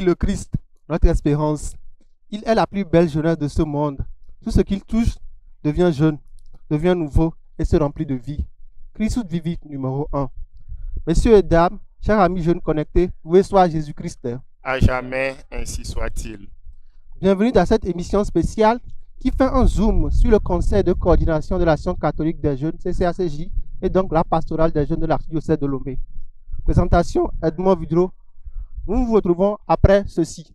le Christ, notre espérance. Il est la plus belle jeunesse de ce monde. Tout ce qu'il touche devient jeune, devient nouveau et se remplit de vie. Christus vivit numéro 1. Messieurs et dames, chers amis jeunes connectés, loué soit Jésus-Christ. À jamais, ainsi soit-il. Bienvenue dans cette émission spéciale qui fait un zoom sur le conseil de coordination de l'Action catholique des jeunes, CCACJ, et donc la pastorale des jeunes de l'archidiocèse de Lomé. Présentation Edmond Vidro. Nous nous retrouvons après ceci.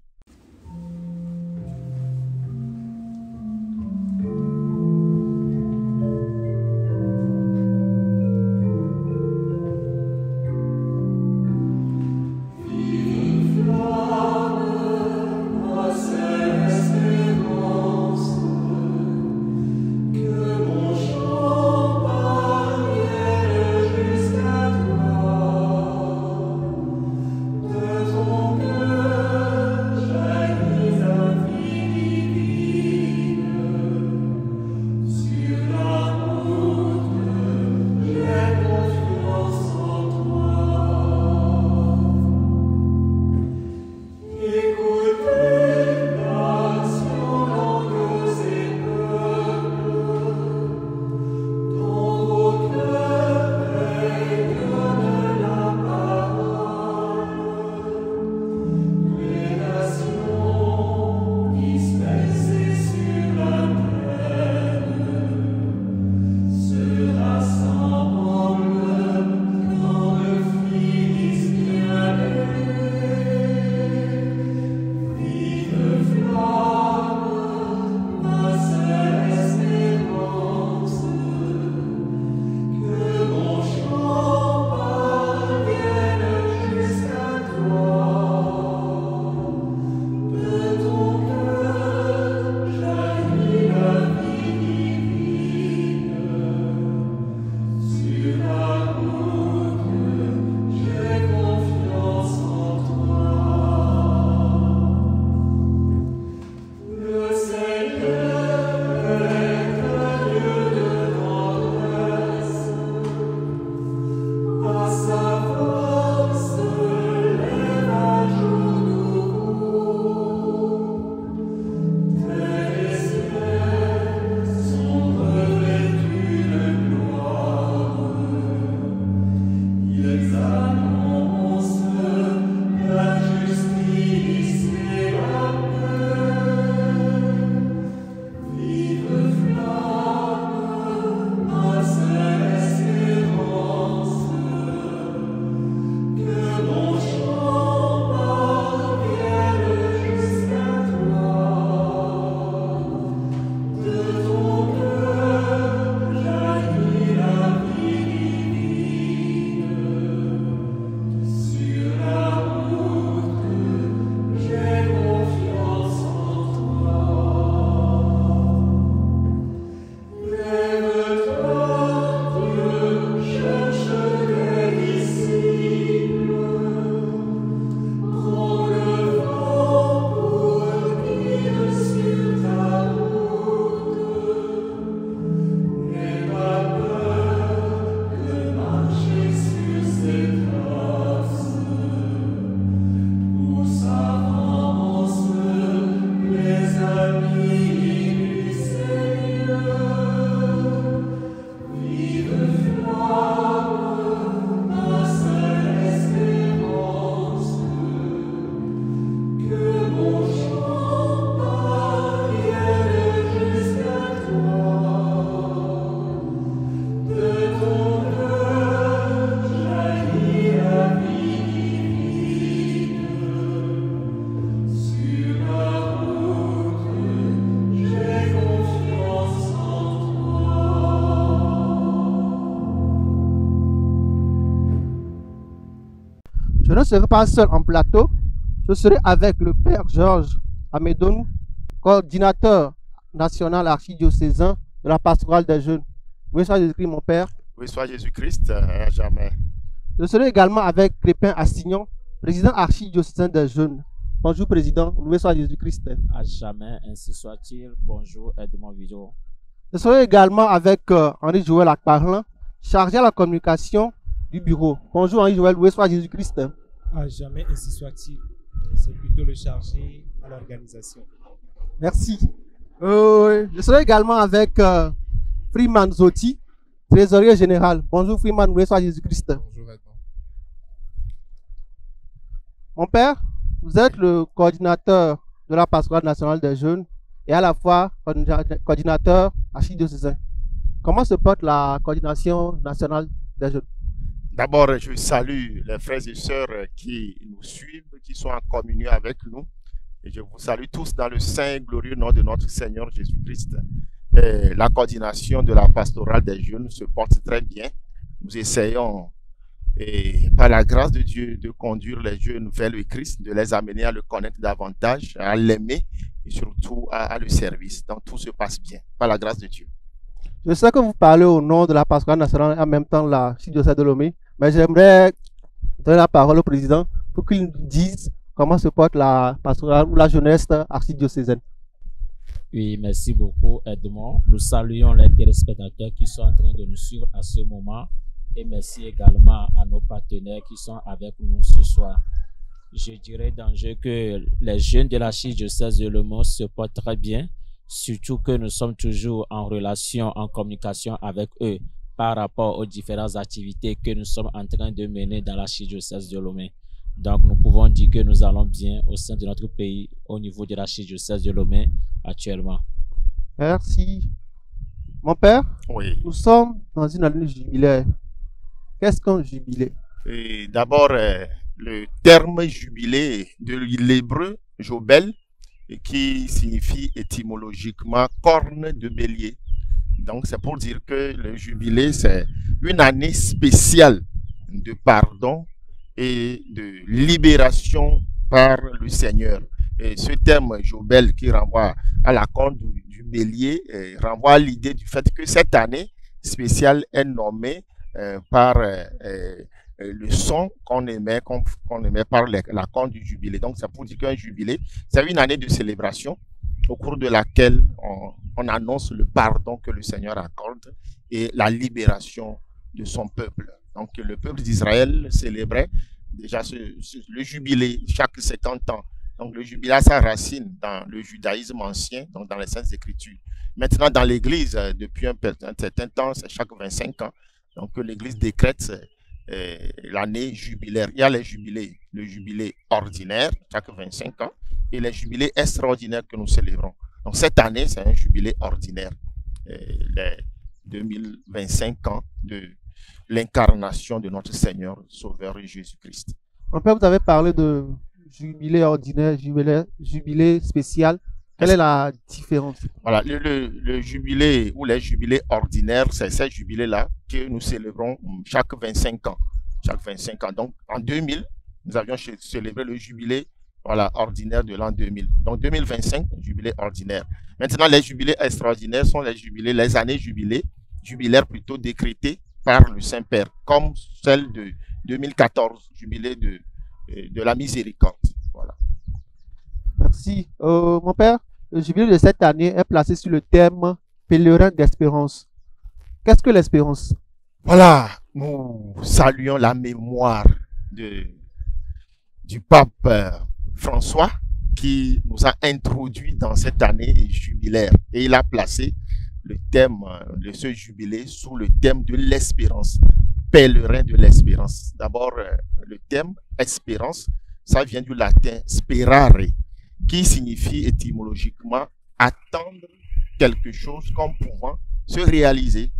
Je ne serai pas seul en plateau, je serai avec le Père Georges Amédon, coordinateur national archidiocésain de la pastorale des jeunes. Loué soit Jésus-Christ, mon Père. Loué soit Jésus-Christ, à jamais. Je serai également avec Crépin Assignon, président archidiocésain des jeunes. Bonjour, Président. Loué soit Jésus-Christ. À jamais, ainsi soit-il. Bonjour, Edmond Vidro. Je serai également avec Henri-Joël Akparlin, chargé à la communication du bureau. Bonjour Henri-Joël, loué soit Jésus-Christ. À jamais, ainsi soit-il. C'est plutôt le chargé à l'organisation. Merci. Je serai également avec Freeman Zoti, trésorier général. Bonjour Freeman, loué soit Jésus-Christ. Bonjour Edmond. Mon père, vous êtes le coordinateur de la pastorale nationale des jeunes et à la fois coordinateur archidiocésain. Comment se porte la coordination nationale des jeunes? D'abord, je salue les frères et sœurs qui nous suivent, qui sont en communion avec nous. Et je vous salue tous dans le saint et glorieux nom de notre Seigneur Jésus-Christ. La coordination de la pastorale des jeunes se porte très bien. Nous essayons, par la grâce de Dieu, de conduire les jeunes vers le Christ, de les amener à le connaître davantage, à l'aimer et surtout à le service. Donc tout se passe bien, par la grâce de Dieu. Je sais que vous parlez au nom de la pastorale nationale et en même temps la archidiocèse de Lomé, mais j'aimerais donner la parole au président pour qu'il nous dise comment se porte la pastorale ou la jeunesse archidiocésaine. Oui, merci beaucoup, Edmond. Nous saluons les téléspectateurs qui sont en train de nous suivre à ce moment et merci également à nos partenaires qui sont avec nous ce soir. Je dirais d'enjeu que les jeunes de l'archidiocèse de Lomé se portent très bien, surtout que nous sommes toujours en relation, en communication avec eux par rapport aux différentes activités que nous sommes en train de mener dans l'archidiocèse de Lomé. Donc, nous pouvons dire que nous allons bien au sein de notre pays au niveau de l'archidiocèse de Lomé actuellement. Merci. Mon père, Oui. Nous sommes dans une année jubilaire. Qu'est-ce qu'un jubilé? D'abord, le terme jubilé de l'hébreu Jobel, qui signifie étymologiquement corne de bélier. Donc, c'est pour dire que le jubilé, c'est une année spéciale de pardon et de libération par le Seigneur. Et ce terme Jobel qui renvoie à la corne du bélier renvoie à l'idée du fait que cette année spéciale est nommée par le son qu'on émet par la corne du jubilé. Donc, c'est pour dire qu'un jubilé, c'est une année de célébration au cours de laquelle on annonce le pardon que le Seigneur accorde et la libération de son peuple. Donc, le peuple d'Israël célébrait déjà le jubilé chaque 50 ans. Donc, le jubilé a sa racine dans le judaïsme ancien, donc dans les Saintes Écritures. Maintenant, dans l'Église, depuis un certain temps, c'est chaque 25 ans. Donc, l'Église décrète l'année jubilaire. Il y a les jubilés, le jubilé ordinaire, chaque 25 ans, et les jubilés extraordinaires que nous célébrons. Donc, cette année, c'est un jubilé ordinaire. Les 2025 ans de l'incarnation de notre Seigneur Sauveur Jésus-Christ. Mon père, vous avez parlé de jubilé ordinaire, jubilé spécial. Quelle est la différence? Voilà, le jubilé ou les jubilés ordinaires, c'est ces jubilés-là que nous célébrons chaque 25 ans. Chaque 25 ans. Donc, en 2000, nous avions célébré le jubilé ordinaire de l'an 2000. Donc, 2025, jubilé ordinaire. Maintenant, les jubilés extraordinaires sont les années jubilaires plutôt décrétées par le Saint-Père, comme celle de 2014, jubilé de la miséricorde. Voilà. Merci. Mon père, le jubilé de cette année est placé sur le thème pèlerin d'espérance. Qu'est-ce que l'espérance? Voilà, nous saluons la mémoire du pape François qui nous a introduit dans cette année jubilaire. Et il a placé le thème de ce jubilé sous le thème de l'espérance, pèlerin de l'espérance. D'abord, le thème espérance, ça vient du latin sperare, qui signifie étymologiquement attendre quelque chose comme pouvant se réaliser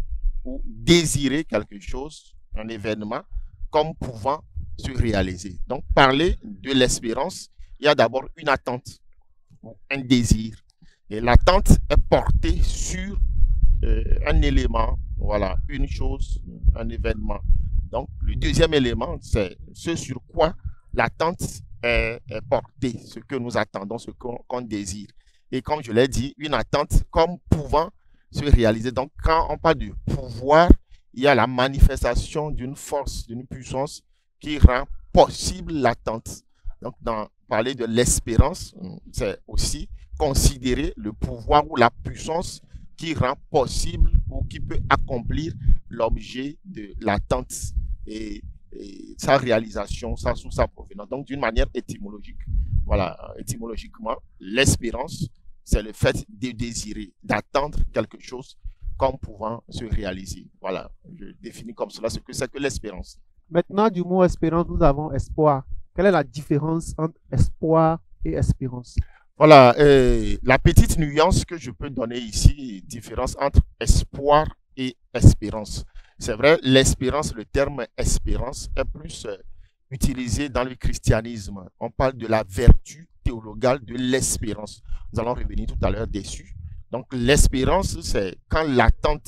ou désirer quelque chose, un événement, comme pouvant se réaliser. Donc, parler de l'espérance, il y a d'abord une attente, un désir. Et l'attente est portée sur un élément, voilà, une chose, un événement. Donc, le deuxième élément, c'est ce sur quoi l'attente est portée, ce que nous attendons, ce qu'on désire. Et comme je l'ai dit, une attente comme pouvant se réaliser. Donc, quand on parle de pouvoir, il y a la manifestation d'une force, d'une puissance qui rend possible l'attente. Donc, parler de l'espérance, c'est aussi considérer le pouvoir ou la puissance qui rend possible ou qui peut accomplir l'objet de l'attente et sa réalisation, sous sa provenance. Donc, d'une manière étymologique, Voilà, étymologiquement, l'espérance, c'est le fait de désirer, d'attendre quelque chose comme pouvant se réaliser. Voilà, je définis comme cela ce que c'est que l'espérance. Maintenant, du mot espérance, nous avons espoir. Quelle est la différence entre espoir et espérance? Voilà, la petite nuance que je peux donner ici, différence entre espoir et espérance. C'est vrai, l'espérance, le terme espérance est plus utilisé dans le christianisme. On parle de la vertu théologale de l'espérance. Nous allons revenir tout à l'heure dessus. Donc l'espérance, c'est quand l'attente,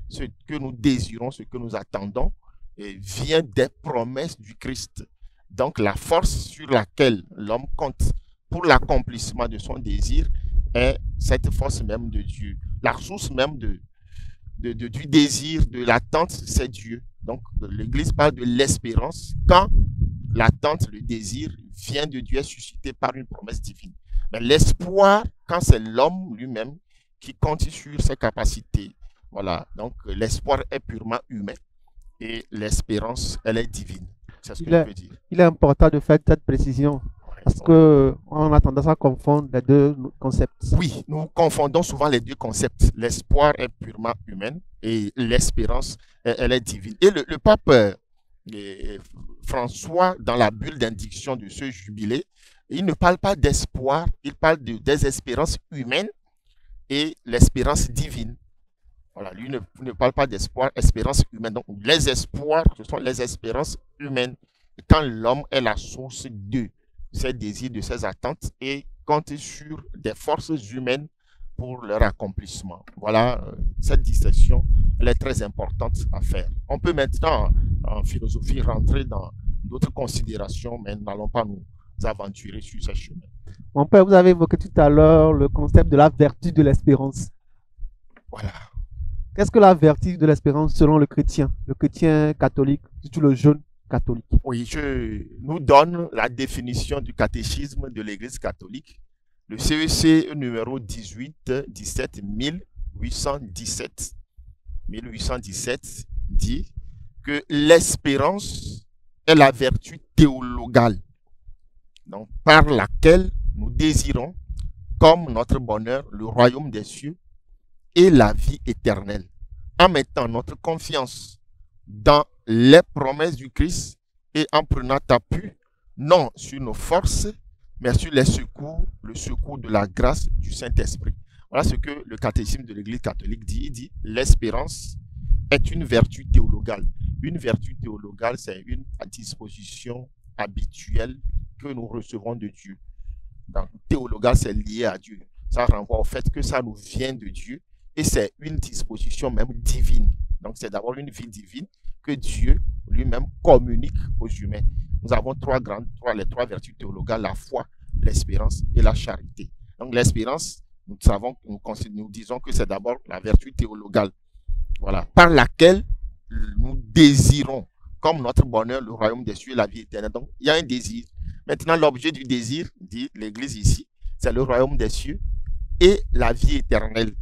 ce que nous désirons, ce que nous attendons, vient des promesses du Christ. Donc la force sur laquelle l'homme compte pour l'accomplissement de son désir est cette force même de Dieu. La source même du désir, de l'attente, c'est Dieu. Donc l'Église parle de l'espérance quand l'attente, le désir vient de Dieu, est suscité par une promesse divine. Mais l'espoir, quand c'est l'homme lui-même qui compte sur ses capacités. Voilà, donc l'espoir est purement humain et l'espérance, elle est divine. C'est ce que je peux dire. Il est important de faire cette précision parce qu'on a tendance à confondre les deux concepts. Oui, nous confondons souvent les deux concepts. L'espoir est purement humain et l'espérance, elle est divine. Et le pape François, dans la bulle d'indiction de ce jubilé, il ne parle pas d'espoir, il parle des espérances humaines et l'espérance divine. Voilà, lui ne parle pas d'espoir, espérance humaine. Donc, les espoirs, ce sont les espérances humaines. Quand l'homme est la source de ses désirs, de ses attentes et compte sur des forces humaines pour leur accomplissement. Voilà, cette distinction, elle est très importante à faire. On peut maintenant, en philosophie, rentrer dans d'autres considérations, mais nous n'allons pas nous aventurer sur ce chemin. Mon père, vous avez évoqué tout à l'heure le concept de la vertu de l'espérance. Voilà. Qu'est-ce que la vertu de l'espérance selon le chrétien catholique, surtout le jeune catholique? Oui, je nous donne la définition du catéchisme de l'Église catholique, le CEC numéro 18-17 1817. 1817 dit que l'espérance est la vertu théologale, donc par laquelle nous désirons comme notre bonheur le royaume des cieux et la vie éternelle, en mettant notre confiance dans les promesses du Christ et en prenant appui non sur nos forces, mais sur le secours de la grâce du Saint-Esprit. Voilà ce que le catéchisme de l'Église catholique dit. Il dit l'espérance est une vertu théologale. Une vertu théologale, c'est une disposition habituelle que nous recevons de Dieu. Donc, théologal, c'est lié à Dieu. Ça renvoie au fait que ça nous vient de Dieu et c'est une disposition même divine. Donc, c'est d'abord une vie divine que Dieu lui-même communique aux humains. Nous avons les trois vertus théologales, la foi, l'espérance et la charité. Donc, l'espérance, nous disons que c'est d'abord la vertu théologale, voilà, par laquelle nous désirons, comme notre bonheur, le royaume des cieux et la vie éternelle. Donc, il y a un désir. Maintenant, l'objet du désir, dit l'Église ici, c'est le royaume des cieux et la vie éternelle.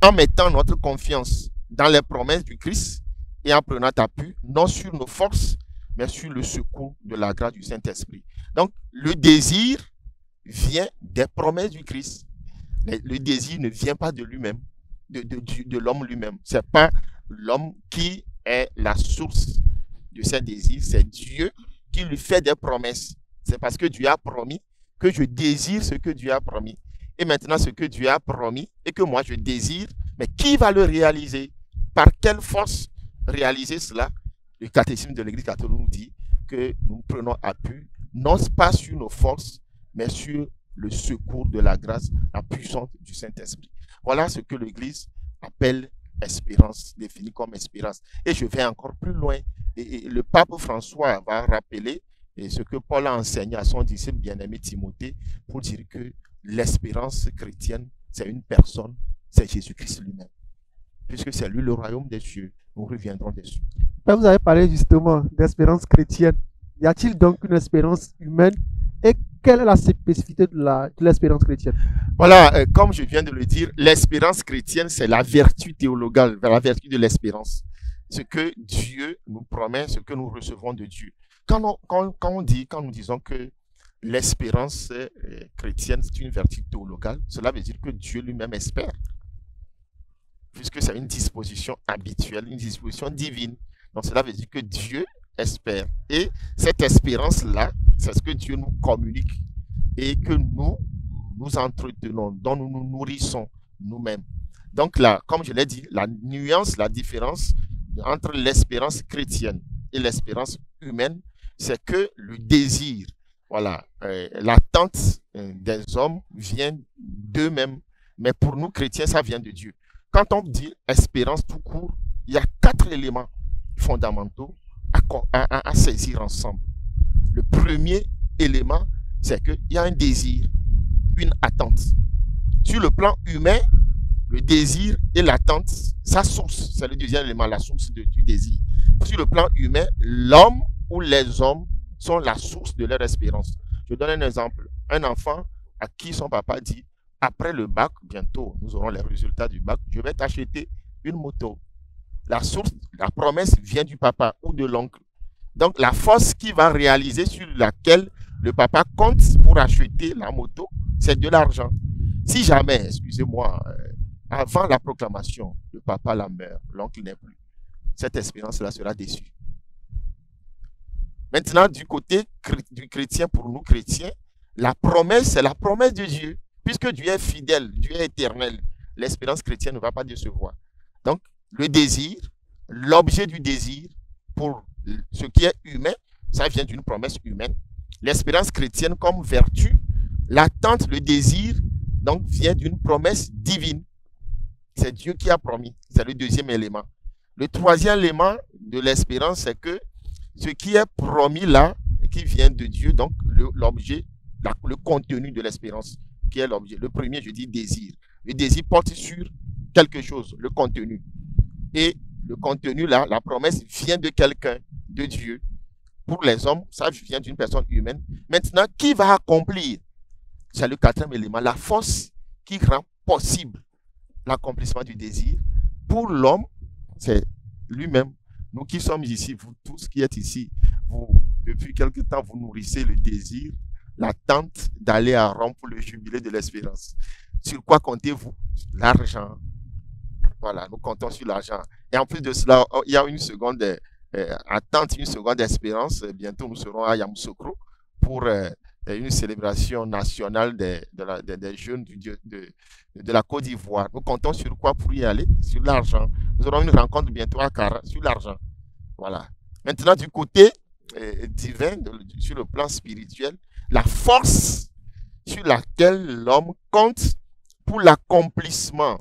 En mettant notre confiance dans les promesses du Christ et en prenant appui, non sur nos forces, mais sur le secours de la grâce du Saint-Esprit. Donc, le désir vient des promesses du Christ. Le désir ne vient pas de lui-même, de l'homme lui-même. Ce n'est pas l'homme qui est la source de ses désirs, c'est Dieu qui lui fait des promesses. C'est parce que Dieu a promis que je désire ce que Dieu a promis. Et maintenant, ce que Dieu a promis et que moi je désire, mais qui va le réaliser? Par quelle force réaliser cela? Le catéchisme de l'Église catholique nous dit que nous prenons appui, non pas sur nos forces, mais sur le secours de la grâce, la puissance du Saint-Esprit. Voilà ce que l'Église appelle espérance, définie comme espérance. Et je vais encore plus loin. Et le pape François va rappeler ce que Paul a enseigné à son disciple bien-aimé Timothée pour dire que l'espérance chrétienne, c'est une personne, c'est Jésus-Christ lui-même. Puisque c'est lui le royaume des cieux, nous reviendrons dessus. Vous avez parlé justement d'espérance chrétienne. Y a-t-il donc une espérance humaine et quelle est la spécificité de l'espérance chrétienne? Voilà, comme je viens de le dire, l'espérance chrétienne, c'est la vertu théologale, la vertu de l'espérance. Ce que Dieu nous promet, ce que nous recevons de Dieu. Quand nous disons que l'espérance chrétienne, c'est une vertu théologale. Cela veut dire que Dieu lui-même espère, puisque c'est une disposition habituelle, une disposition divine. Donc cela veut dire que Dieu espère. Et cette espérance-là, c'est ce que Dieu nous communique et que nous entretenons, dont nous nous nourrissons nous-mêmes. Donc là, comme je l'ai dit, la nuance, la différence entre l'espérance chrétienne et l'espérance humaine, c'est que le désir, voilà, l'attente des hommes vient d'eux-mêmes. Mais pour nous chrétiens, ça vient de Dieu. Quand on dit espérance tout court, il y a 4 éléments fondamentaux à saisir ensemble. Le premier élément, c'est qu'il y a un désir, une attente. Sur le plan humain, le désir et l'attente, sa source, c'est le deuxième élément, la source du désir. Sur le plan humain, l'homme ou les hommes sont la source de leur espérance. Je donne un exemple. Un enfant à qui son papa dit, après le bac, bientôt, nous aurons les résultats du bac, je vais t'acheter une moto. La source, la promesse vient du papa ou de l'oncle. Donc, la force qui va réaliser sur laquelle le papa compte pour acheter la moto, c'est de l'argent. Si jamais, excusez-moi, avant la proclamation, le papa la meurt, l'oncle n'est plus, cette espérance-là sera déçue. Maintenant, du côté du chrétien, pour nous chrétiens, la promesse, c'est la promesse de Dieu. Puisque Dieu est fidèle, Dieu est éternel, l'espérance chrétienne ne va pas décevoir. Donc, le désir, l'objet du désir, pour ce qui est humain, ça vient d'une promesse humaine. L'espérance chrétienne comme vertu, l'attente, le désir, donc vient d'une promesse divine. C'est Dieu qui a promis. C'est le deuxième élément. Le troisième élément de l'espérance, c'est que ce qui est promis là, qui vient de Dieu, donc l'objet, le contenu de l'espérance, qui est l'objet. Le premier, je dis désir. Le désir porte sur quelque chose, le contenu. Et le contenu là, la promesse vient de quelqu'un, de Dieu. Pour les hommes, ça vient d'une personne humaine. Maintenant, qui va accomplir? C'est le quatrième élément, la force qui rend possible l'accomplissement du désir. Pour l'homme, c'est lui-même. Nous qui sommes ici, vous tous qui êtes ici, vous, depuis quelque temps, vous nourrissez le désir, l'attente d'aller à Rome pour le jubilé de l'espérance. Sur quoi comptez-vous? L'argent. Voilà, nous comptons sur l'argent. Et en plus de cela, il y a une seconde attente, une seconde espérance. Bientôt, nous serons à Yamoussoukro pour une célébration nationale des jeunes de la Côte d'Ivoire. Nous comptons sur quoi pour y aller? Sur l'argent. Nous aurons une rencontre bientôt à Kara, sur l'argent. Voilà. Maintenant, du côté divin, sur le plan spirituel, la force sur laquelle l'homme compte pour l'accomplissement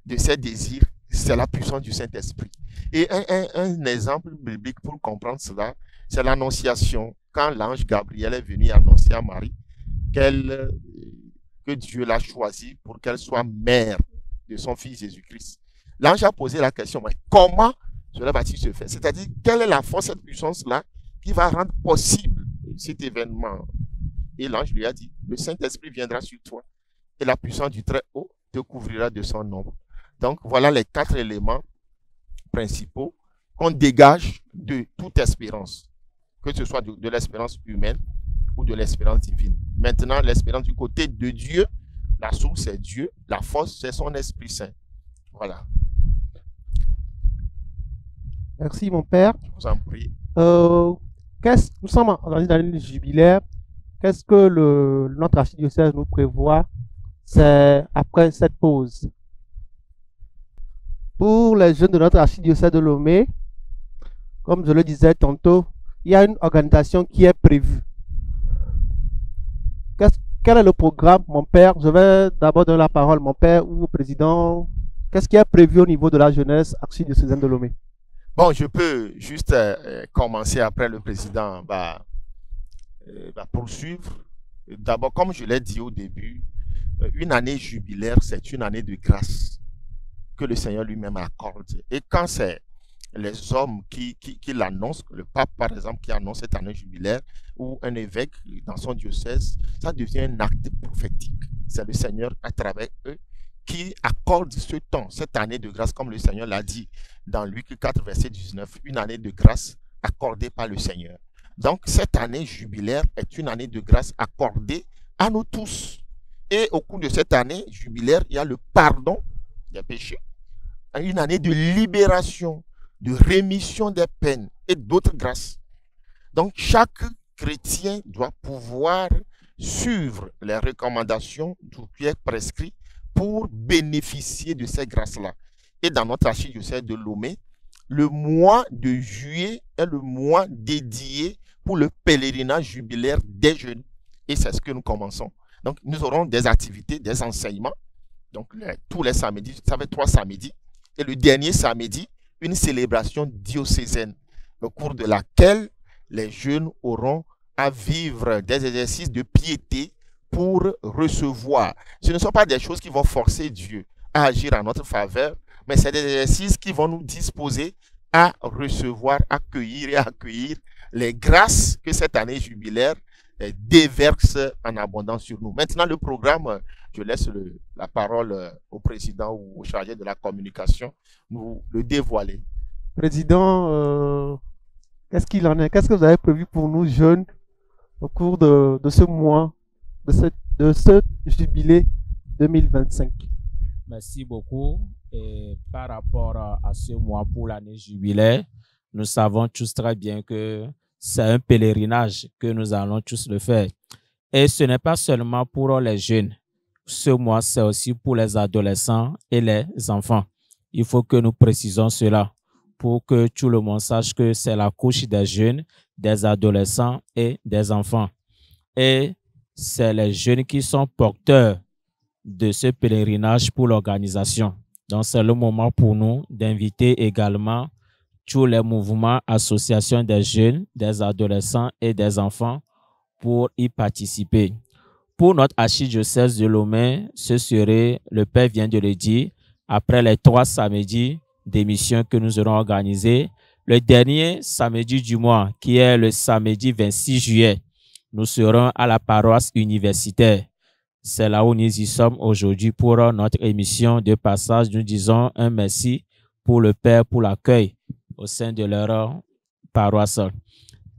de ses désirs, c'est la puissance du Saint-Esprit. Et un exemple biblique pour comprendre cela, c'est l'annonciation. Quand l'ange Gabriel est venu annoncer à Marie que Dieu l'a choisie pour qu'elle soit mère de son fils Jésus-Christ. L'ange a posé la question, mais comment cela va-t-il se faire? C'est-à-dire, quelle est la force, cette puissance-là, qui va rendre possible cet événement? Et l'ange lui a dit, le Saint-Esprit viendra sur toi et la puissance du Très-Haut te couvrira de son ombre. Donc, voilà les 4 éléments principaux qu'on dégage de toute espérance, que ce soit de l'espérance humaine ou de l'espérance divine. Maintenant, l'espérance du côté de Dieu, la source c'est Dieu, la force c'est son Esprit Saint. Voilà. Merci mon père. Je vous en prie. Nous sommes dans une année jubilaire. Qu'est-ce que notre archidiocèse nous prévoit après cette pause? Pour les jeunes de notre archidiocèse de Lomé, comme je le disais tantôt, il y a une organisation qui est prévue. Quel est le programme, mon père? Je vais d'abord donner la parole, mon père ou au président. Qu'est-ce qui est prévu au niveau de la jeunesse archidiocésaine de Lomé? Bon, je peux juste commencer après le président va poursuivre. D'abord, comme je l'ai dit au début, une année jubilaire, c'est une année de grâce que le Seigneur lui-même accorde. Et quand c'est les hommes qui l'annoncent, le pape par exemple qui annonce cette année jubilaire, ou un évêque dans son diocèse, ça devient un acte prophétique. C'est le Seigneur à travers eux qui accorde ce temps, cette année de grâce, comme le Seigneur l'a dit dans Luc 4, verset 19, une année de grâce accordée par le Seigneur. Donc, cette année jubilaire est une année de grâce accordée à nous tous. Et au cours de cette année jubilaire, il y a le pardon des péchés, une année de libération, de rémission des peines et d'autres grâces. Donc, chaque chrétien doit pouvoir suivre les recommandations qui est prescrit pour bénéficier de ces grâces-là. Et dans notre archidiocèse de Lomé, le mois de juillet est le mois dédié pour le pèlerinage jubilaire des jeunes. Et c'est ce que nous commençons. Donc, nous aurons des activités, des enseignements. Donc, tous les samedis, ça fait 3 samedis. Et le dernier samedi, une célébration diocésaine, au cours de laquelle les jeunes auront à vivre des exercices de piété pour recevoir. Ce ne sont pas des choses qui vont forcer Dieu à agir en notre faveur, mais c'est des exercices qui vont nous disposer à recevoir, accueillir et accueillir les grâces que cette année jubilaire déverse en abondance sur nous. Maintenant, le programme, je laisse la parole au président ou au chargé de la communication nous le dévoiler. Président, qu'est-ce qu'il en est? Qu'est-ce que vous avez prévu pour nous jeunes au cours de ce mois, de ce jubilé 2025? Merci beaucoup. Et par rapport à ce mois pour l'année jubilaire, nous savons tous très bien que c'est un pèlerinage que nous allons tous le faire. Et ce n'est pas seulement pour les jeunes. Ce mois, c'est aussi pour les adolescents et les enfants. Il faut que nous précisons cela pour que tout le monde sache que c'est la couche des jeunes, des adolescents et des enfants. Et c'est les jeunes qui sont porteurs de ce pèlerinage pour l'organisation. Donc, c'est le moment pour nous d'inviter également tous les mouvements, associations des jeunes, des adolescents et des enfants pour y participer. Pour notre archidiocèse de Lomé, ce serait, le Père vient de le dire, après les 3 samedis d'émission que nous aurons organisés, le dernier samedi du mois, qui est le samedi 26 juillet, nous serons à la paroisse universitaire. C'est là où nous y sommes aujourd'hui pour notre émission de passage. Nous disons un merci pour le Père pour l'accueil au sein de leur paroisse.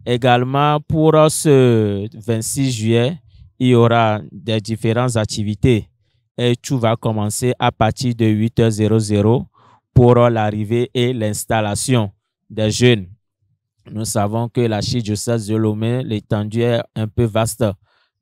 Également, pour ce 26 juillet, il y aura des différentes activités et tout va commencer à partir de 8h00 pour l'arrivée et l'installation des jeunes. Nous savons que l'archidiocèse de Lomé, l'étendue est un peu vaste.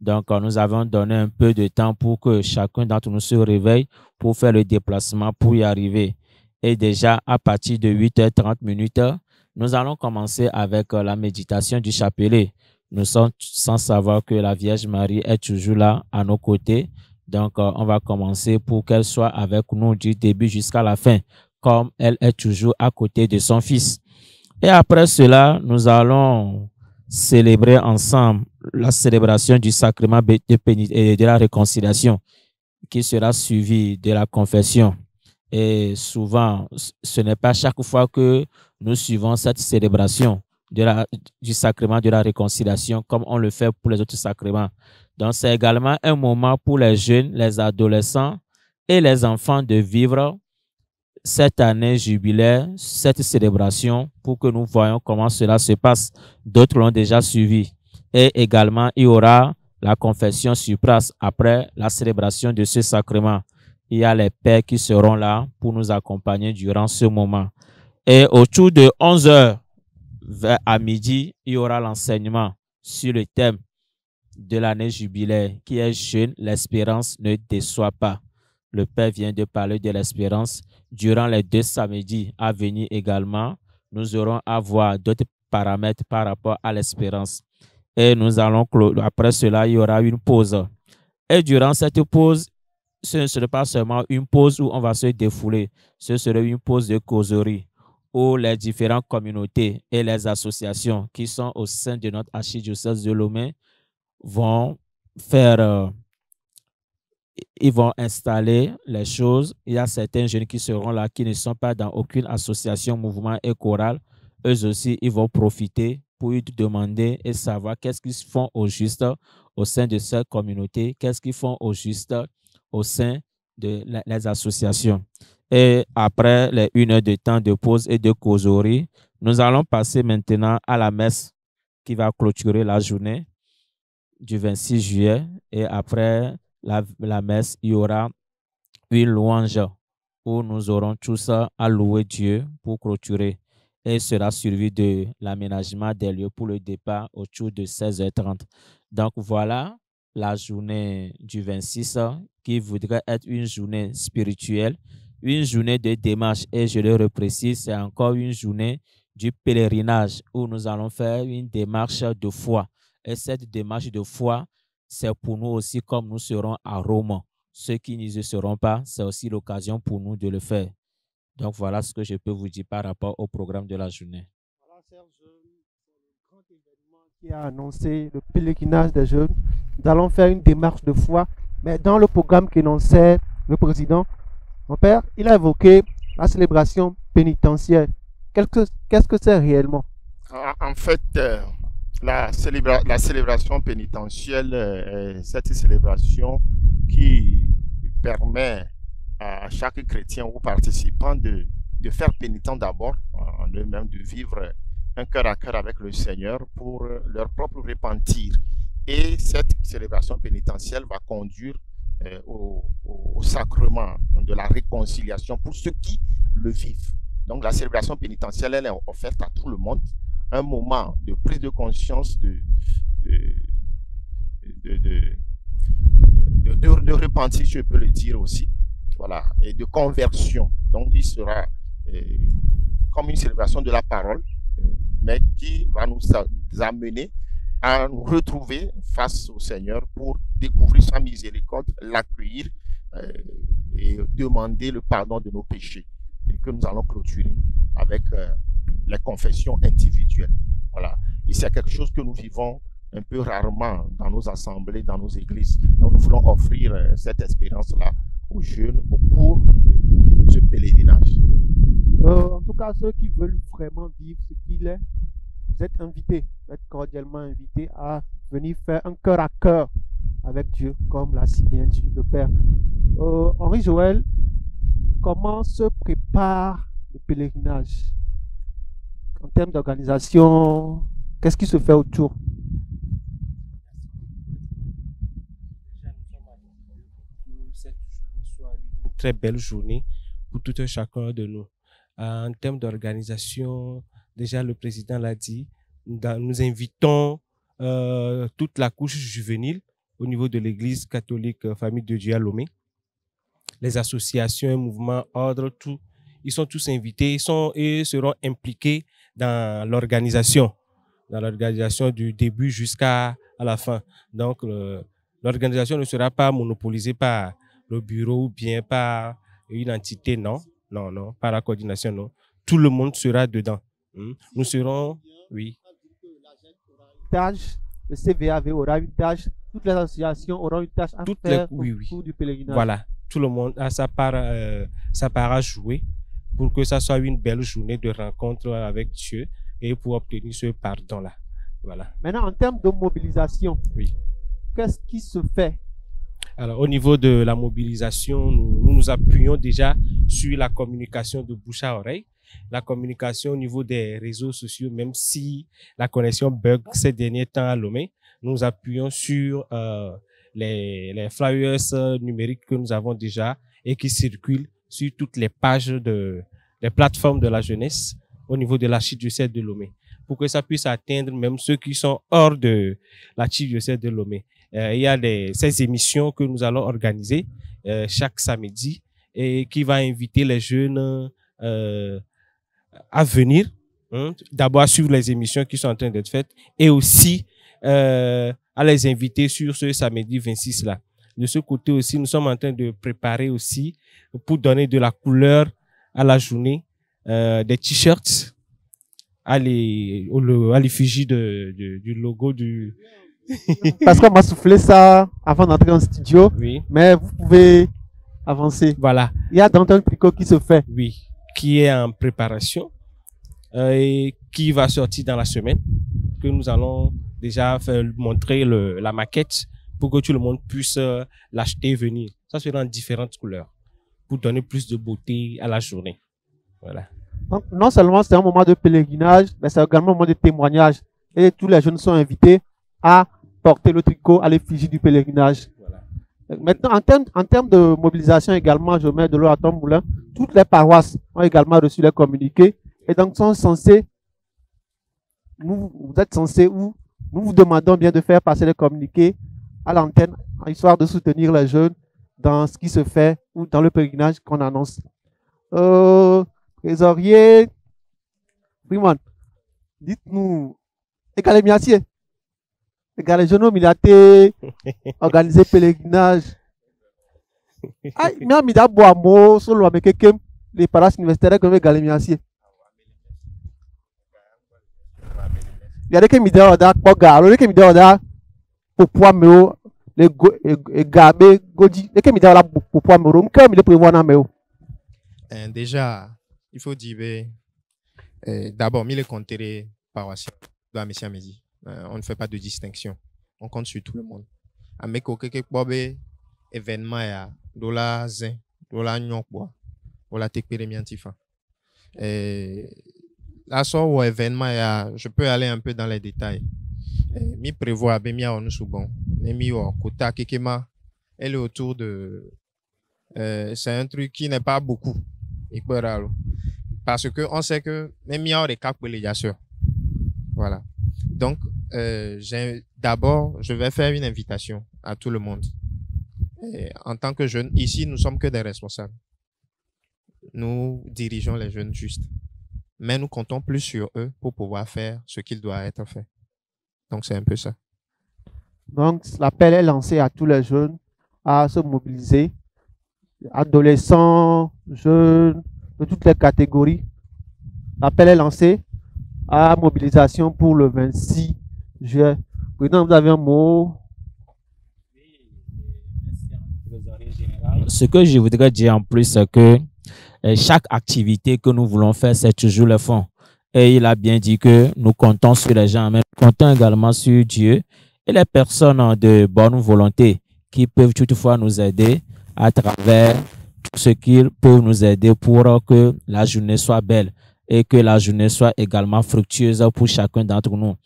Donc, nous avons donné un peu de temps pour que chacun d'entre nous se réveille pour faire le déplacement pour y arriver. Et déjà, à partir de 8h30, nous allons commencer avec la méditation du chapelet. Nous sommes sans savoir que la Vierge Marie est toujours là à nos côtés. Donc, on va commencer pour qu'elle soit avec nous du début jusqu'à la fin, comme elle est toujours à côté de son Fils. Et après cela, nous allons célébrer ensemble la célébration du sacrement de la réconciliation qui sera suivie de la confession. Et souvent, ce n'est pas chaque fois que nous suivons cette célébration du sacrement de la réconciliation comme on le fait pour les autres sacrements. Donc, c'est également un moment pour les jeunes, les adolescents et les enfants de vivre cette année jubilaire, cette célébration, pour que nous voyons comment cela se passe. D'autres l'ont déjà suivi. Et également, il y aura la confession sur place après la célébration de ce sacrement. Il y a les pères qui seront là pour nous accompagner durant ce moment. Et autour de 11h à midi, il y aura l'enseignement sur le thème de l'année jubilaire qui est « Jeune, l'espérance ne déçoit pas ». Le Père vient de parler de l'espérance. Durant les 2 samedis à venir également, nous aurons à voir d'autres paramètres par rapport à l'espérance. Et nous allons, après cela, il y aura une pause. Et durant cette pause, ce ne sera pas seulement une pause où on va se défouler. Ce sera une pause de causerie où les différentes communautés et les associations qui sont au sein de notre archidiocèse de Lomé vont faire... ils vont installer les choses. Il y a certains jeunes qui seront là, qui ne sont pas dans aucune association, mouvement et chorale. Eux aussi, ils vont profiter pour demander et savoir qu'est-ce qu'ils font au juste au sein de cette communauté, qu'est-ce qu'ils font au juste au sein de les associations. Et après les 1 heure de temps de pause et de causerie, nous allons passer maintenant à la messe qui va clôturer la journée du 26 juillet. Et après la messe, il y aura une louange où nous aurons tous à louer Dieu pour clôturer. Et sera suivi de l'aménagement des lieux pour le départ autour de 16h30. Donc voilà la journée du 26 qui voudrait être une journée spirituelle, une journée de démarche. Et je le reprécise, c'est encore une journée du pèlerinage où nous allons faire une démarche de foi. Et cette démarche de foi, c'est pour nous aussi comme nous serons à Rome. Ceux qui n'y seront pas, c'est aussi l'occasion pour nous de le faire. Donc, voilà ce que je peux vous dire par rapport au programme de la journée. Voilà, Serge, c'est le grand événement qui a annoncé le pèlerinage des jeunes. Nous allons faire une démarche de foi, mais dans le programme qu'énonçait le président, mon père, il a évoqué la célébration pénitentiaire. Qu'est-ce que c'est réellement? En fait, la célébration pénitentielle, cette célébration qui permet à chaque chrétien ou participant de faire pénitent d'abord en eux-mêmes, de vivre un cœur à cœur avec le Seigneur pour leur propre repentir. Et cette célébration pénitentielle va conduire au sacrement de la réconciliation pour ceux qui le vivent. Donc la célébration pénitentielle, elle est offerte à tout le monde, un moment de prise de conscience, de repentir, je peux le dire aussi. Voilà, et de conversion. Donc, il sera comme une célébration de la parole, mais qui va nous amener à nous retrouver face au Seigneur pour découvrir sa miséricorde, l'accueillir et demander le pardon de nos péchés. Et que nous allons clôturer avec les confessions individuelles. Voilà. Et c'est quelque chose que nous vivons un peu rarement dans nos assemblées, dans nos églises. Donc, nous voulons offrir cette expérience-là aux jeunes au cours de ce pèlerinage. En tout cas, ceux qui veulent vraiment vivre ce qu'il est, vous êtes invités, vous êtes cordialement invités à venir faire un cœur à cœur avec Dieu, comme l'a si bien dit le Père. Henri Joël, comment se prépare le pèlerinage? En termes d'organisation, qu'est-ce qui se fait autour? Une très belle journée pour tout un chacun de nous. En termes d'organisation, déjà le président l'a dit, nous invitons toute la couche juvénile au niveau de l'église catholique Famille de Dieu à Lomé. Les associations, mouvements, ordres, tout, ils sont tous invités et seront impliqués dans l'organisation du début jusqu'à la fin. Donc, l'organisation ne sera pas monopolisée par le bureau ou bien par une entité, non, par la coordination, non. Tout le monde sera dedans. Nous serons, oui. Le CVAV aura une tâche, toutes les associations auront une tâche à faire autour du pèlerinage. Voilà, tout le monde a sa part à jouer pour que ça soit une belle journée de rencontre avec Dieu et pour obtenir ce pardon-là. Voilà. Maintenant, en termes de mobilisation, oui. Qu'est-ce qui se fait? Alors, au niveau de la mobilisation, nous nous appuyons déjà sur la communication de bouche à oreille, la communication au niveau des réseaux sociaux, même si la connexion bug ces derniers temps à Lomé, nous appuyons sur les flyers numériques que nous avons déjà et qui circulent sur toutes les pages des plateformes de la jeunesse au niveau de l'archidiocèse de Lomé, pour que ça puisse atteindre même ceux qui sont hors de l'archidiocèse de Lomé. Il y a ces émissions que nous allons organiser chaque samedi et qui va inviter les jeunes à venir, d'abord à suivre les émissions qui sont en train d'être faites et aussi à les inviter sur ce samedi 26 là. De ce côté aussi, nous sommes en train de préparer aussi pour donner de la couleur à la journée des t-shirts à l'effigie du logo du... Parce qu'on m'a soufflé ça avant d'entrer en studio, oui. Mais vous pouvez avancer. Voilà. Il y a dans un tricot qui se fait. Oui, qui est en préparation et qui va sortir dans la semaine, que nous allons déjà faire montrer la maquette pour que tout le monde puisse l'acheter et venir. Ça sera en différentes couleurs pour donner plus de beauté à la journée. Voilà. Donc, non seulement c'est un moment de pèlerinage, mais c'est également un moment de témoignage. Et tous les jeunes sont invités à porter le tricot à l'effigie du pèlerinage. Voilà. Maintenant, en termes de mobilisation également, je mets de l'eau à ton moulin. Toutes les paroisses ont également reçu les communiqués et donc sont censés, vous êtes censés, ou nous vous demandons bien de faire passer les communiqués à l'antenne, histoire de soutenir les jeunes dans ce qui se fait ou dans le pèlerinage qu'on annonce. Trésorier, Freeman, dites-nous, égalez Miassier, égalez jeunes milités, organiser pèlerinage. Aïe, mais à mida boamo, solo avec quelqu'un, les paroisses universitaires comme égalez Miassier. Il y a des qui me disent que Poga, les qui me disent que Popua Meo, les Gabe, Godi, les qui me disent que Popua Meo, que me prévoit na Meo. Déjà, il faut dire, d'abord, il est compté paroissiens de la Messia Mézi. On ne fait pas de distinction. On compte sur tout le monde. Avec quelques événements, dola zin, dola nyokwa, dola tekperemiantifa. Là, sur l'événement, je peux aller un peu dans les détails. Mi prévoit Bemia Onusubon, mi Kota Kekema, elle est autour de. C'est un truc qui n'est pas beaucoup. Parce qu'on sait que même il y a des cas pour les yasseurs. Voilà. Donc, d'abord, je vais faire une invitation à tout le monde. En tant que jeunes, ici, nous sommes que des responsables. Nous dirigeons les jeunes juste. Mais nous comptons plus sur eux pour pouvoir faire ce qu'il doit être fait. Donc, c'est un peu ça. Donc, l'appel est lancé à tous les jeunes à se mobiliser, adolescents, jeunes, de toutes les catégories. L'appel est lancé à mobilisation pour le 26 juillet. Président, vous avez un mot? Ce que je voudrais dire en plus, c'est que chaque activité que nous voulons faire, c'est toujours le fond. Et il a bien dit que nous comptons sur les gens, mais nous comptons également sur Dieu et les personnes de bonne volonté qui peuvent toutefois nous aider à travers tout ce qu'ils peuvent nous aider pour que la journée soit belle et que la journée soit également fructueuse pour chacun d'entre nous.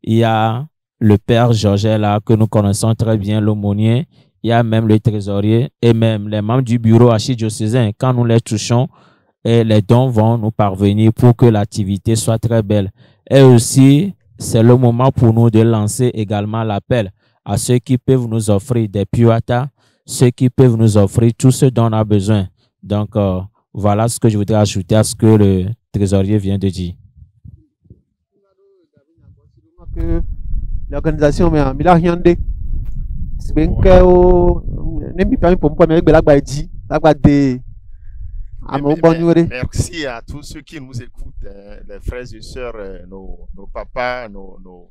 Il y a le Père Georges là que nous connaissons très bien, l'aumônier. Il y a même le trésorier et même les membres du bureau archidiocésain. Quand nous les touchons, les dons vont nous parvenir pour que l'activité soit très belle. Et aussi, c'est le moment pour nous de lancer également l'appel à ceux qui peuvent nous offrir des puata, ceux qui peuvent nous offrir tout ce dont on a besoin. Donc, voilà ce que je voudrais ajouter à ce que le trésorier vient de dire. L'organisation, mais il a rien dit. C'est bien que merci à tous ceux qui nous écoutent, les frères et sœurs, nos papas, nos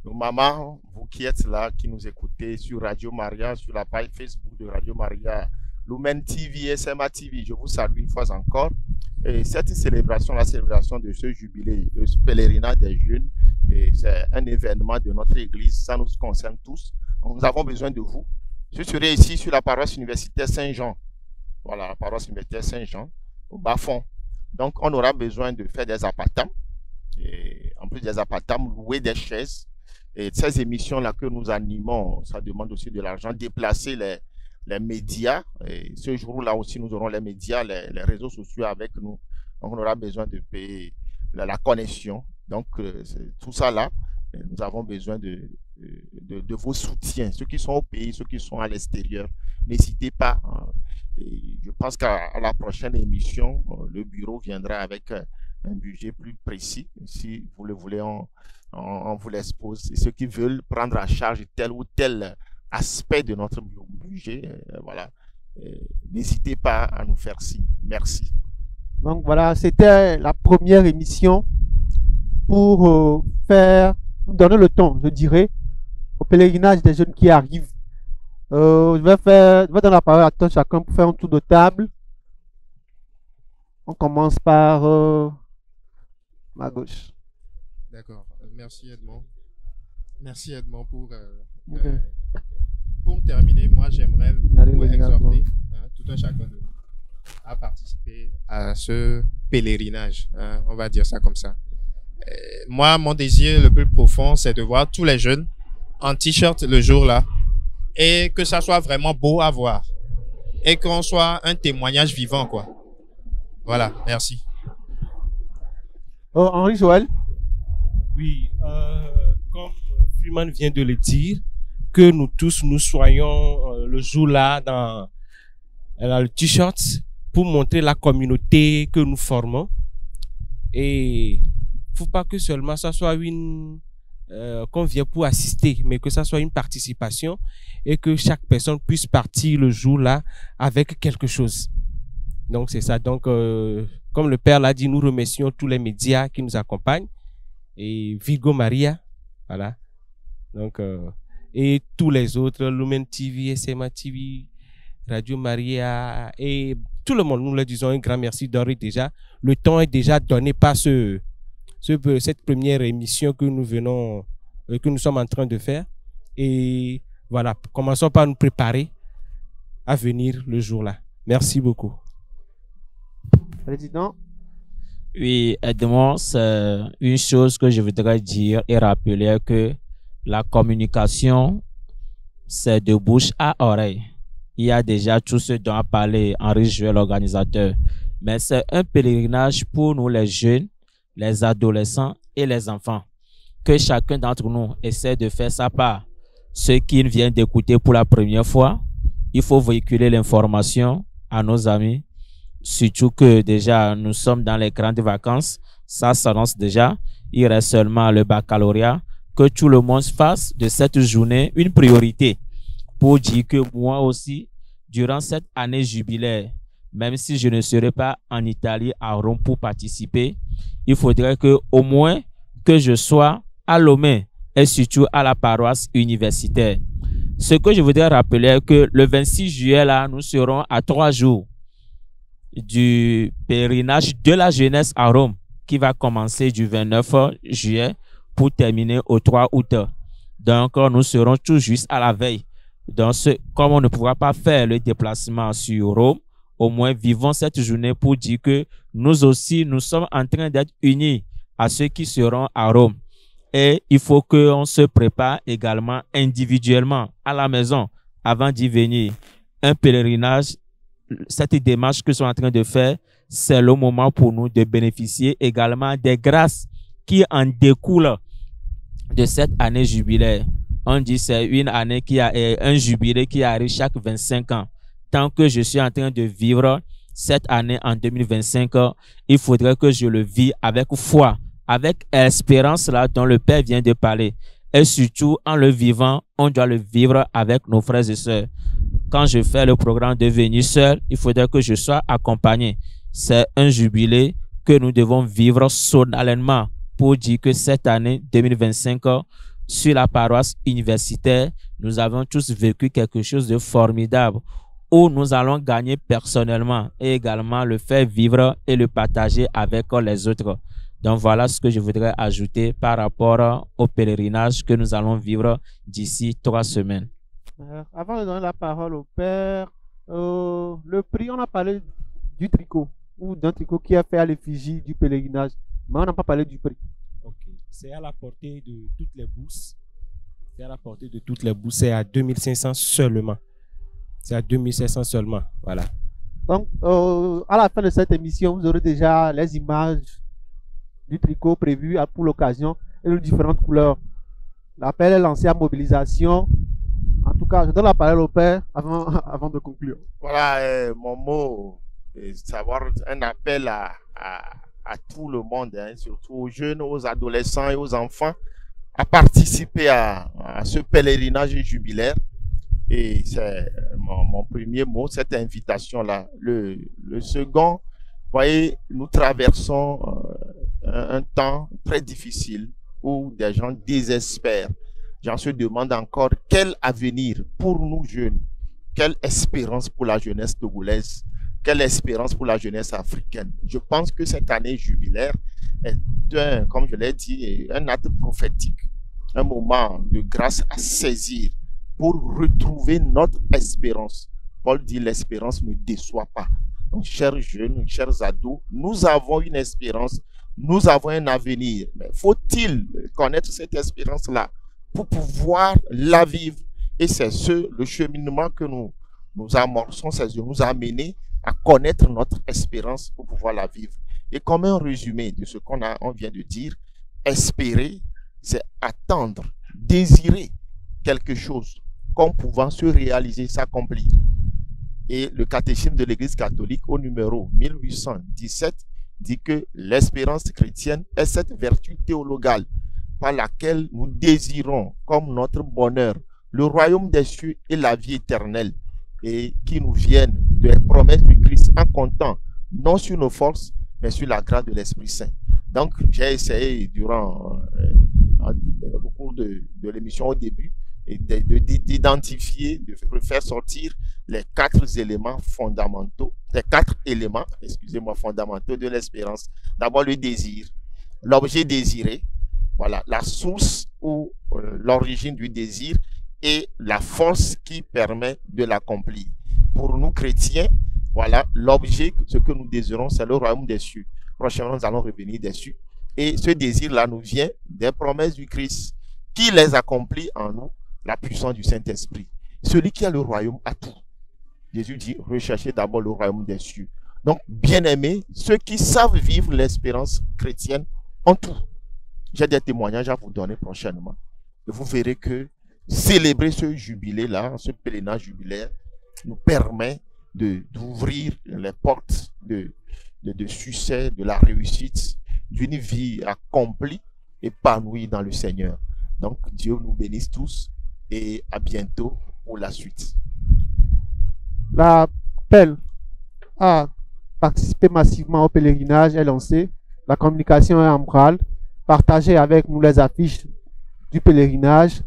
mamans, vous qui êtes là, qui nous écoutez sur Radio Maria, sur la page Facebook de Radio Maria, Lumen TV, SMA TV, je vous salue une fois encore. Et cette célébration, la célébration de ce jubilé, le pèlerinage des jeunes, c'est un événement de notre église, ça nous concerne tous. Donc, nous avons besoin de vous. Je serai ici sur la paroisse universitaire Saint-Jean. Voilà, la paroisse universitaire Saint-Jean, au bas-fond. Donc, on aura besoin de faire des apatams. Et en plus des apatams, louer des chaises. Et ces émissions-là que nous animons, ça demande aussi de l'argent. Déplacer les médias. Et ce jour-là aussi, nous aurons les médias, les réseaux sociaux avec nous. Donc, on aura besoin de payer la connexion. Donc, tout ça là, nous avons besoin de vos soutiens. Ceux qui sont au pays, ceux qui sont à l'extérieur, n'hésitez pas. Et je pense qu'à la prochaine émission, le bureau viendra avec un budget plus précis. Si vous le voulez, on vous l'expose. Et ceux qui veulent prendre en charge tel ou tel aspect de notre budget, voilà, n'hésitez pas à nous faire signe. Merci. Donc voilà, c'était la première émission pour donner le temps, je dirais, au pèlerinage des jeunes qui arrivent. Je vais donner la parole à tout chacun pour faire un tour de table. On commence par ma gauche. D'accord. Merci Edmond. Merci Edmond pour terminer. Moi, j'aimerais vous exhorter tout un chacun de nous à participer à ce pèlerinage. On va dire ça comme ça. Moi, mon désir le plus profond, c'est de voir tous les jeunes en t-shirt le jour-là et que ça soit vraiment beau à voir et qu'on soit un témoignage vivant, quoi. Voilà, merci. Oh, Henri Joël. Oui, comme Freeman vient de le dire, que nous tous, nous soyons le jour-là dans le t-shirt pour montrer la communauté que nous formons. Et faut pas que seulement ça soit qu'on vient pour assister, mais que ça soit une participation et que chaque personne puisse partir le jour-là avec quelque chose. Donc c'est ça. Donc comme le père l'a dit, nous remercions tous les médias qui nous accompagnent et Virgo Maria, voilà. Donc et tous les autres, Lumen TV, SMA TV, Radio Maria et tout le monde. Nous leur disons un grand merci d'ores et déjà. Le temps est déjà donné par cette première émission que nous sommes en train de faire. Et voilà, commençons par nous préparer à venir le jour-là. Merci beaucoup. Président. Oui, Edmond, c'est une chose que je voudrais dire et rappeler que la communication, c'est de bouche à oreille. Il y a déjà tout ce dont a parlé Henri Joël, l'organisateur. Mais c'est un pèlerinage pour nous les jeunes, les adolescents et les enfants. Que chacun d'entre nous essaie de faire sa part. Ceux qui viennent d'écouter pour la première fois, il faut véhiculer l'information à nos amis. Surtout que déjà nous sommes dans les grandes vacances. Ça s'annonce déjà. Il reste seulement le baccalauréat. Que tout le monde fasse de cette journée une priorité. Pour dire que moi aussi, durant cette année jubilaire, même si je ne serai pas en Italie, à Rome pour participer, il faudrait que au moins que je sois à Lomé et surtout à la paroisse universitaire. Ce que je voudrais rappeler est que le 26 juillet, là, nous serons à 3 jours du pèlerinage de la jeunesse à Rome qui va commencer du 29 juillet pour terminer au 3 août. Donc, nous serons tout juste à la veille. Donc, comme on ne pourra pas faire le déplacement sur Rome, au moins vivons cette journée pour dire que nous aussi, nous sommes en train d'être unis à ceux qui seront à Rome. Et il faut qu'on se prépare également individuellement à la maison avant d'y venir. Un pèlerinage, cette démarche que nous sommes en train de faire, c'est le moment pour nous de bénéficier également des grâces qui en découlent de cette année jubilaire. On dit c'est une année un jubilé qui arrive chaque 25 ans. Tant que je suis en train de vivre cette année en 2025, il faudrait que je le vis avec foi, avec espérance là dont le Père vient de parler. Et surtout, en le vivant, on doit le vivre avec nos frères et sœurs. Quand je fais le programme de venir seul, il faudrait que je sois accompagné. C'est un jubilé que nous devons vivre solennellement pour dire que cette année 2025, sur la paroisse universitaire, nous avons tous vécu quelque chose de formidable où nous allons gagner personnellement et également le faire vivre et le partager avec les autres. Donc voilà ce que je voudrais ajouter par rapport au pèlerinage que nous allons vivre d'ici 3 semaines. Avant de donner la parole au Père, le prix, on a parlé du tricot ou d'un tricot qui a fait à l'effigie du pèlerinage, mais on n'a pas parlé du prix. Okay. C'est à la portée de toutes les bourses. C'est à la portée de toutes les bourses. C'est à 2500 seulement. C'est à 2500 seulement. Voilà. Donc, à la fin de cette émission, vous aurez déjà les images du tricot prévu pour l'occasion et les différentes couleurs. L'appel est lancé à mobilisation. En tout cas, je donne la parole au Père avant de conclure. Voilà, mon mot, c'est avoir un appel à tout le monde, hein, surtout aux jeunes, aux adolescents et aux enfants, à participer à ce pèlerinage jubilaire. Et c'est mon premier mot, cette invitation-là. Le second, vous voyez, nous traversons un temps très difficile où des gens désespèrent. J'en se demande encore quel avenir pour nous jeunes, quelle espérance pour la jeunesse togolaise, quelle espérance pour la jeunesse africaine. Je pense que cette année jubilaire est, comme je l'ai dit, un acte prophétique, un moment de grâce à saisir pour retrouver notre espérance. Paul dit l'espérance ne déçoit pas. Donc, chers jeunes, chers ados, nous avons une espérance, nous avons un avenir. Mais faut-il connaître cette espérance-là pour pouvoir la vivre? Et c'est le cheminement que nous amorçons, c'est de nous amener à connaître notre espérance pour pouvoir la vivre. Et comme un résumé de ce qu'on vient de dire, espérer, c'est attendre, désirer quelque chose comme pouvant se réaliser, s'accomplir. Et le catéchisme de l'Église catholique au numéro 1817 dit que l'espérance chrétienne est cette vertu théologale par laquelle nous désirons comme notre bonheur le royaume des cieux et la vie éternelle, et qui nous viennent des promesses du Christ en comptant non sur nos forces, mais sur la grâce de l'Esprit Saint. Donc, j'ai essayé durant au cours de l'émission au début d'identifier, de faire sortir les 4 éléments fondamentaux, fondamentaux de l'espérance. D'abord, le désir, l'objet désiré, voilà, la source ou l'origine du désir et la force qui permet de l'accomplir. Pour nous chrétiens, voilà, l'objet, ce que nous désirons, c'est le royaume des cieux. Prochainement, nous allons revenir dessus. Et ce désir-là nous vient des promesses du Christ, qui les accomplit en nous, la puissance du Saint-Esprit. Celui qui a le royaume a tout. Jésus dit, recherchez d'abord le royaume des cieux. Donc, bien-aimés, ceux qui savent vivre l'espérance chrétienne ont tout. J'ai des témoignages à vous donner prochainement. Et vous verrez que célébrer ce jubilé-là, ce pèlerinage jubilaire, nous permet d'ouvrir les portes de succès, de la réussite, d'une vie accomplie, épanouie dans le Seigneur. Donc, Dieu nous bénisse tous et à bientôt pour la suite. L'appel à participer massivement au pèlerinage est lancé. La communication est en branle. Partagez avec nous les affiches du pèlerinage.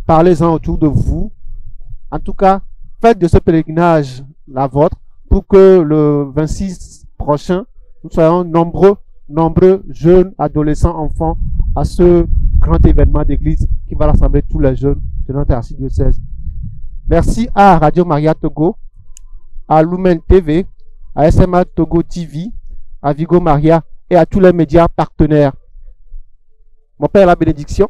Parlez-en autour de vous. En tout cas, faites de ce pèlerinage la vôtre pour que le 26 prochain, nous soyons nombreux jeunes, adolescents, enfants à ce grand événement d'église qui va rassembler tous les jeunes de notre archidiocèse. Merci à Radio Maria Togo, à Lumen TV, à SMA Togo TV, à Vigo Maria et à tous les médias partenaires. Mon Père, la bénédiction.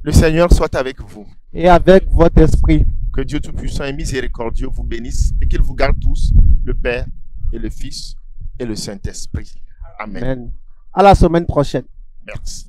Le Seigneur soit avec vous. Et avec votre esprit. Que Dieu Tout-Puissant et Miséricordieux vous bénisse et qu'il vous garde tous, le Père et le Fils et le Saint-Esprit. Amen. Amen. À la semaine prochaine. Merci.